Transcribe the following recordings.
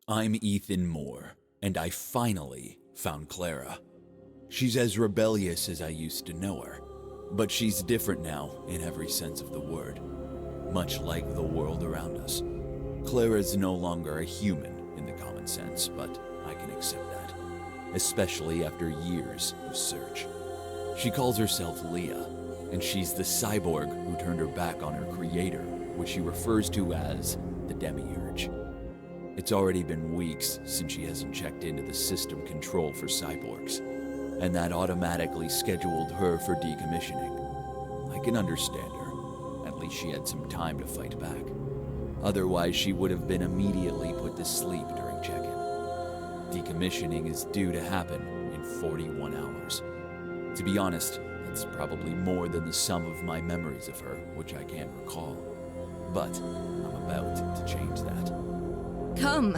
I'm Ethan Moore, and I finally found Clara. She's as rebellious as I used to know her, but she's different now in every sense of the word. Much like the world around us. Clara's no longer a human in the common sense, but I can accept that, especially after years of search. She calls herself Leah, and she's the cyborg who turned her back on her creator, which she refers to as the Demiurge. It's already been weeks since she hasn't checked into the system control for cyborgs, and that automatically scheduled her for decommissioning. I can understand her. At least she had some time to fight back. Otherwise, she would have been immediately put to sleep during check-in. Decommissioning is due to happen in 41 hours. To be honest, that's probably more than the sum of my memories of her, which I can't recall. But I'm about to change that. Come.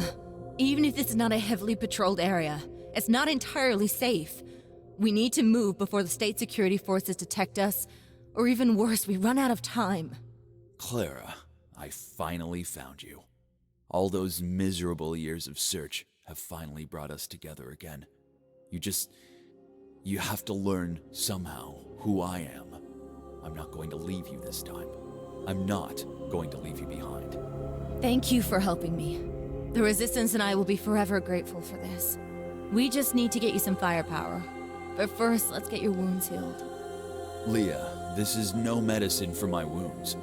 Even if this is not a heavily patrolled area, it's not entirely safe. We need to move before the state security forces detect us, or even worse, we run out of time. Clara, I finally found you. All those miserable years of search have finally brought us together again. You have to learn somehow who I am. I'm not going to leave you this time. I'm not going to leave you behind. Thank you for helping me. The Resistance and I will be forever grateful for this. We just need to get you some firepower. But first, let's get your wounds healed. Leah, this is no medicine for my wounds.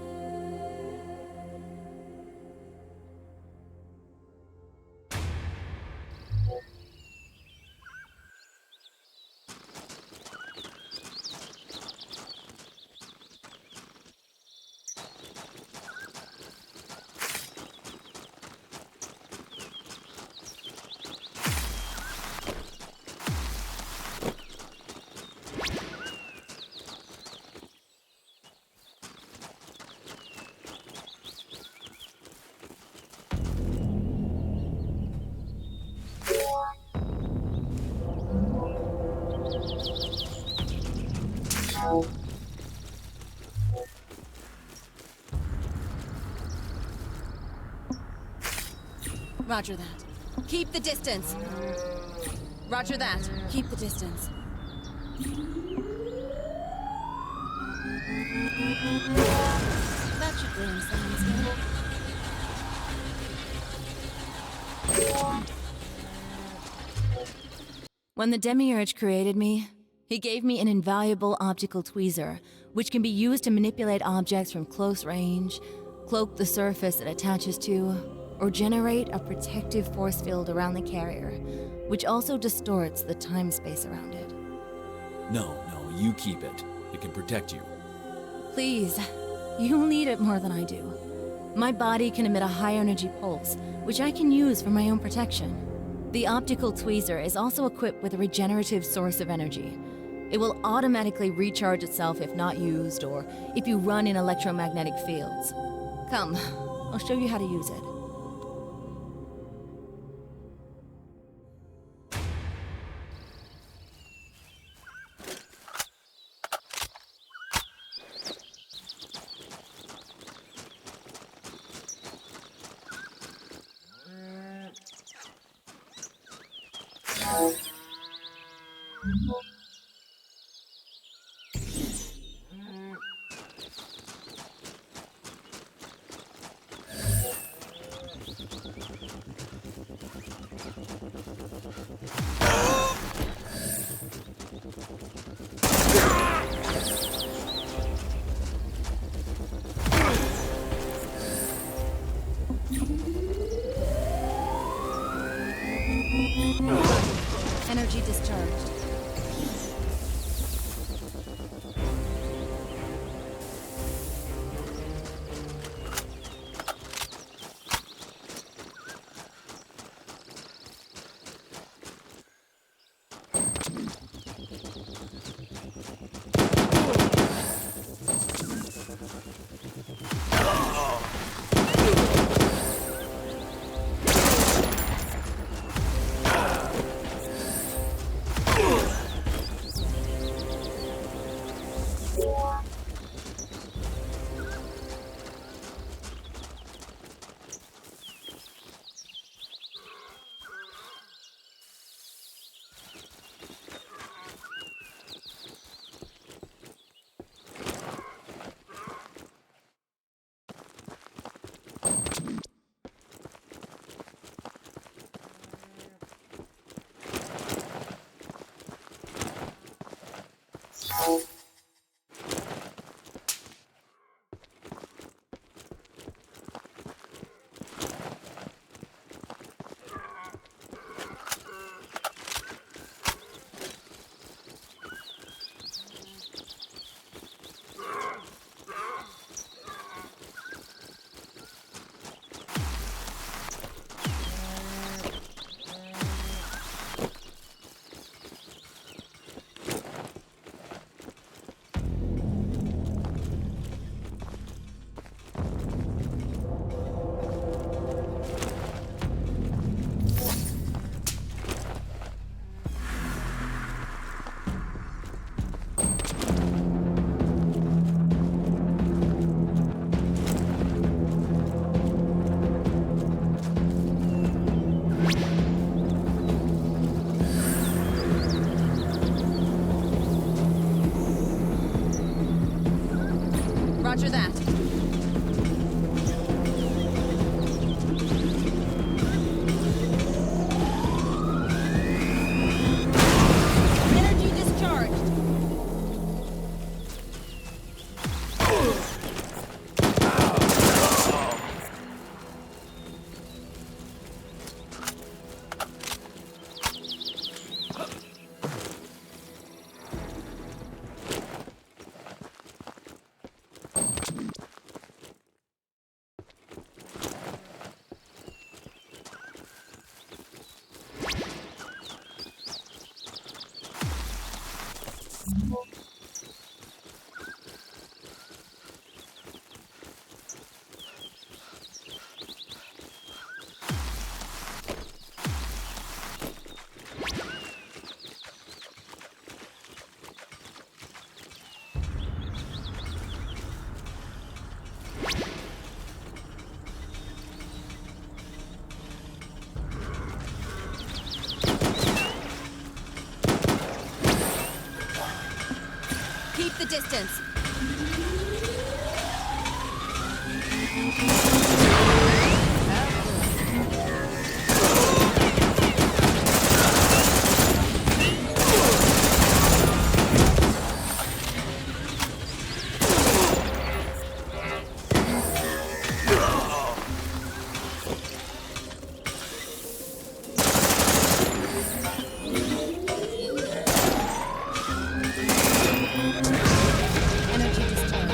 Roger that. Keep the distance. Roger that. Keep the distance. That should bring someone's good. When the Demiurge created me, he gave me an invaluable optical tweezer, which can be used to manipulate objects from close range, cloak the surface it attaches to, or generate a protective force field around the carrier, which also distorts the time-space around it. No, you keep it. It can protect you. Please, you'll need it more than I do. My body can emit a high-energy pulse, which I can use for my own protection. The optical tweezer is also equipped with a regenerative source of energy. It will automatically recharge itself if not used, or if you run in electromagnetic fields. Come, I'll show you how to use it. Energy discharged. Roger that. Energy discharged. Keep the distance. Energy discharged.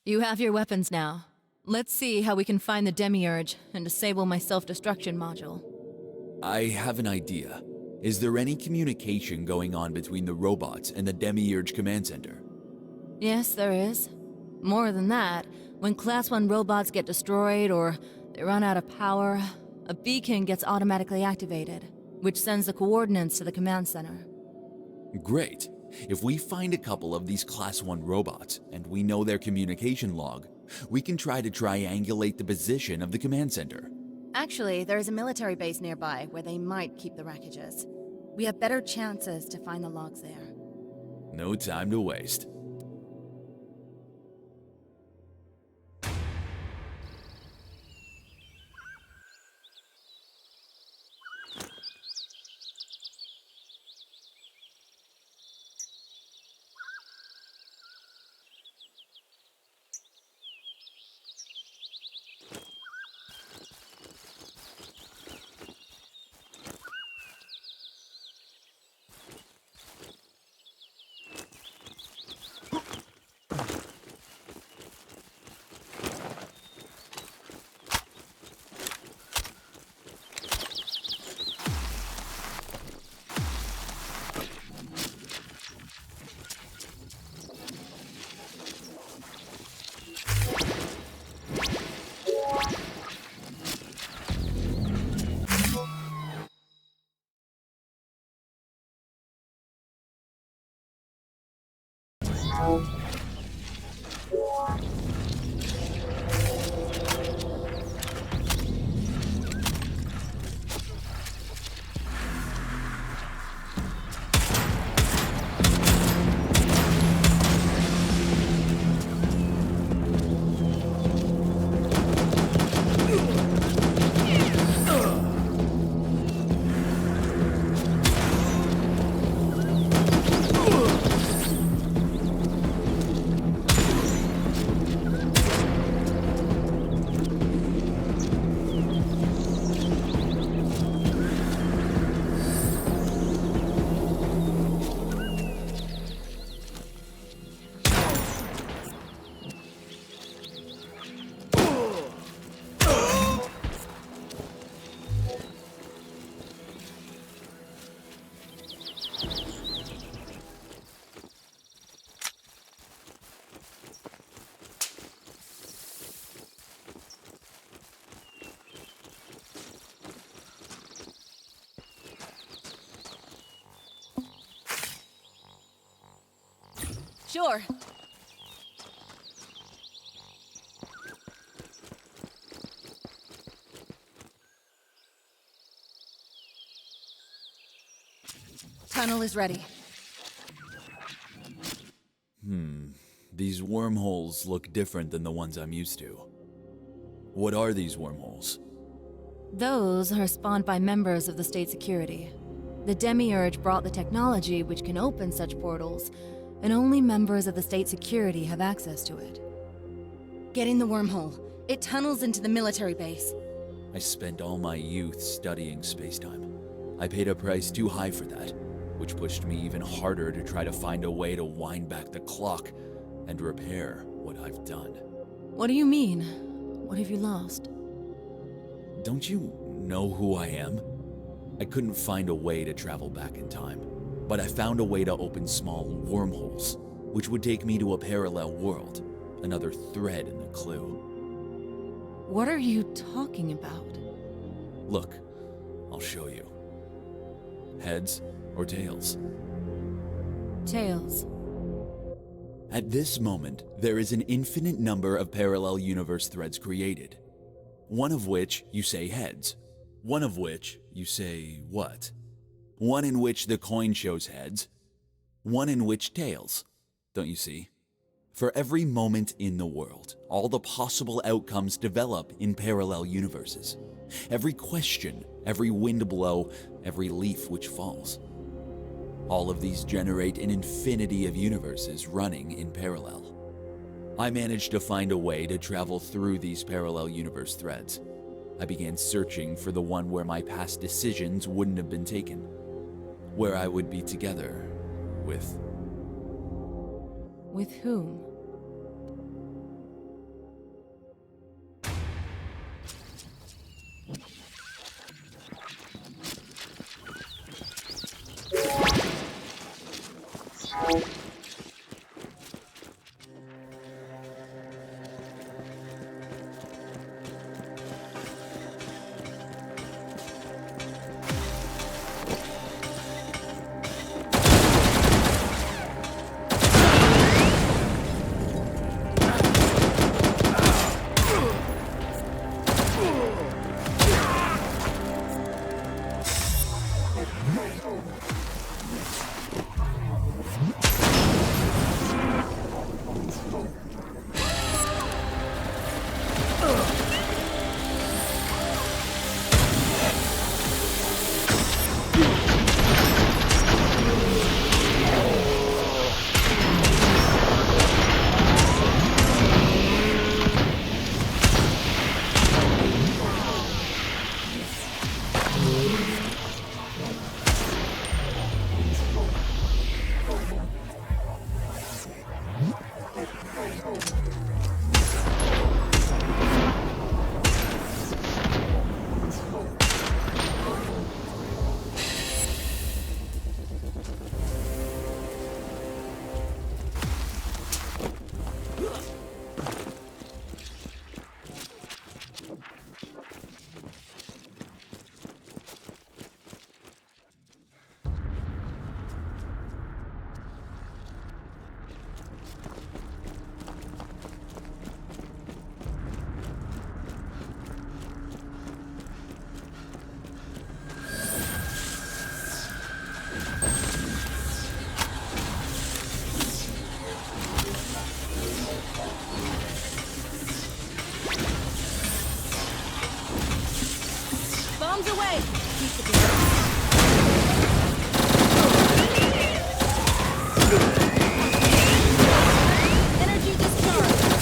You have your weapons now. Let's see how we can find the Demiurge and disable my self-destruction module. I have an idea. Is there any communication going on between the robots and the Demiurge command center? Yes, there is. More than that, when Class 1 robots get destroyed or they run out of power, a beacon gets automatically activated, which sends the coordinates to the command center. Great. If we find a couple of these Class 1 robots, and we know their communication log, we can try to triangulate the position of the command center. Actually, there is a military base nearby where they might keep the wreckages. We have better chances to find the logs there. No time to waste. Sure. Tunnel is ready. These wormholes look different than the ones I'm used to. What are these wormholes? Those are spawned by members of the state security. The Demiurge brought the technology which can open such portals, and only members of the state security have access to it. Get in the wormhole. It tunnels into the military base. I spent all my youth studying spacetime. I paid a price too high for that, which pushed me even harder to try to find a way to wind back the clock and repair what I've done. What do you mean? What have you lost? Don't you know who I am? I couldn't find a way to travel back in time, but I found a way to open small wormholes, which would take me to a parallel world, another thread in the clue. What are you talking about? Look, I'll show you. Heads or tails? Tails. At this moment, there is an infinite number of parallel universe threads created. One of which you say heads. One of which you say what? One in which the coin shows heads. One in which tails. Don't you see? For every moment in the world, all the possible outcomes develop in parallel universes. Every question, every wind blow, every leaf which falls. All of these generate an infinity of universes running in parallel. I managed to find a way to travel through these parallel universe threads. I began searching for the one where my past decisions wouldn't have been taken, where I would be together with... With whom? Bombs away! Keep the distance. Energy discharge!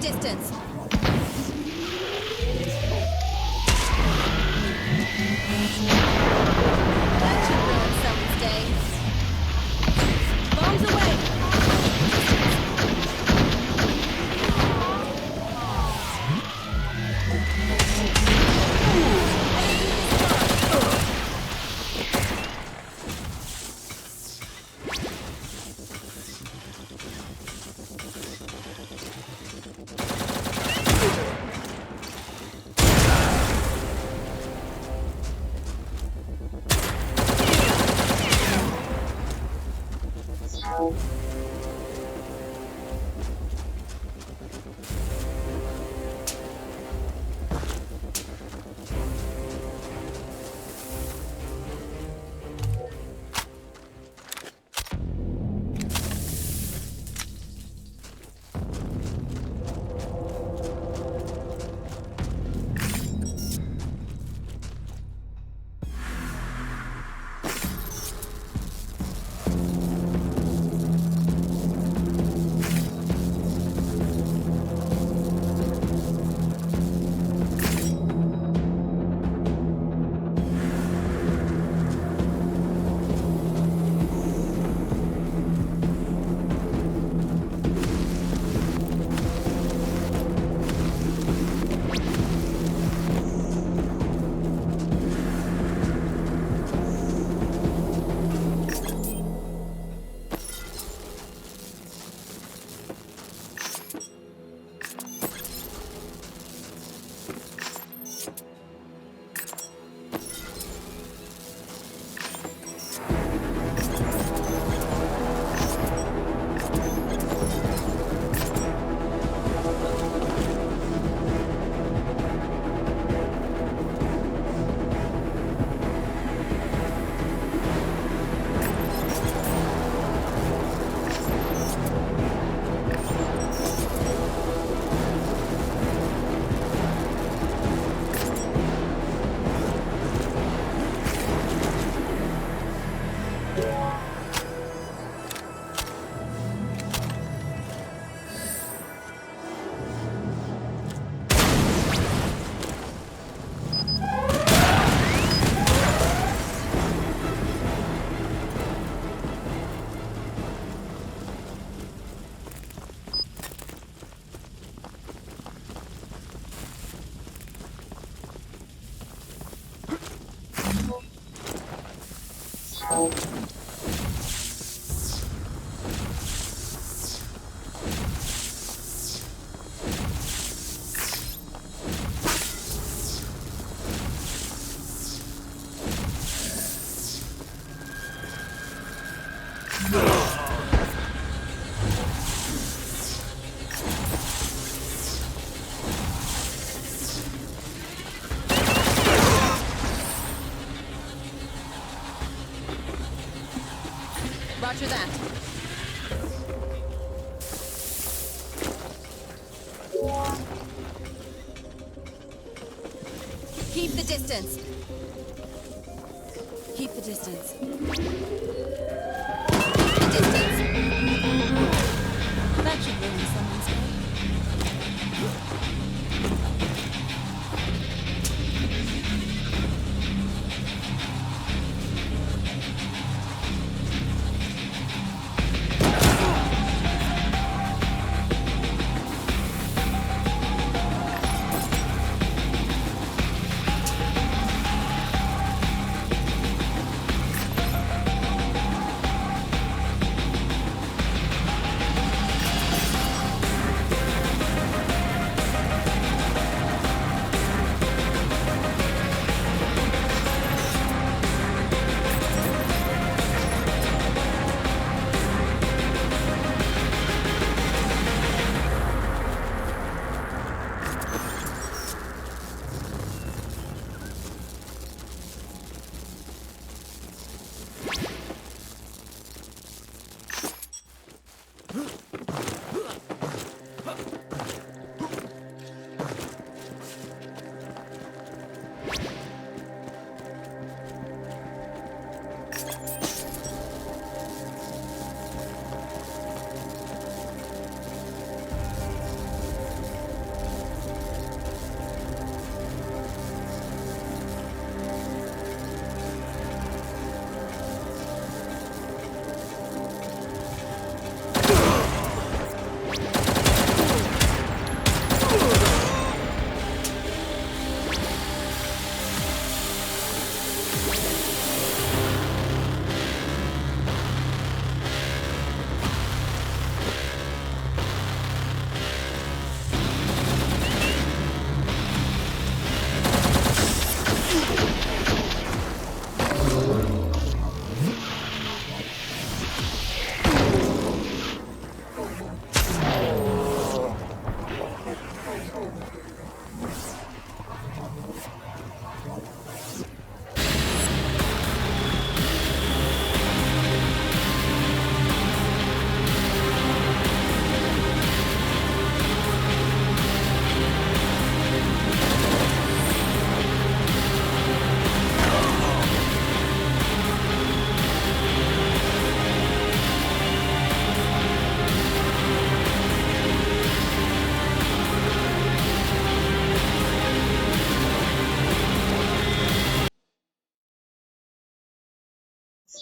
distance. That should ruin someone's day. Bombs away! Roger that. Keep the distance. Keep the distance. Keep the distance. That should ruin someone's day.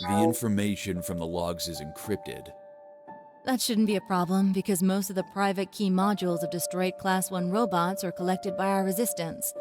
The information from the logs is encrypted. That shouldn't be a problem, because most of the private key modules of destroyed Class 1 robots are collected by our resistance.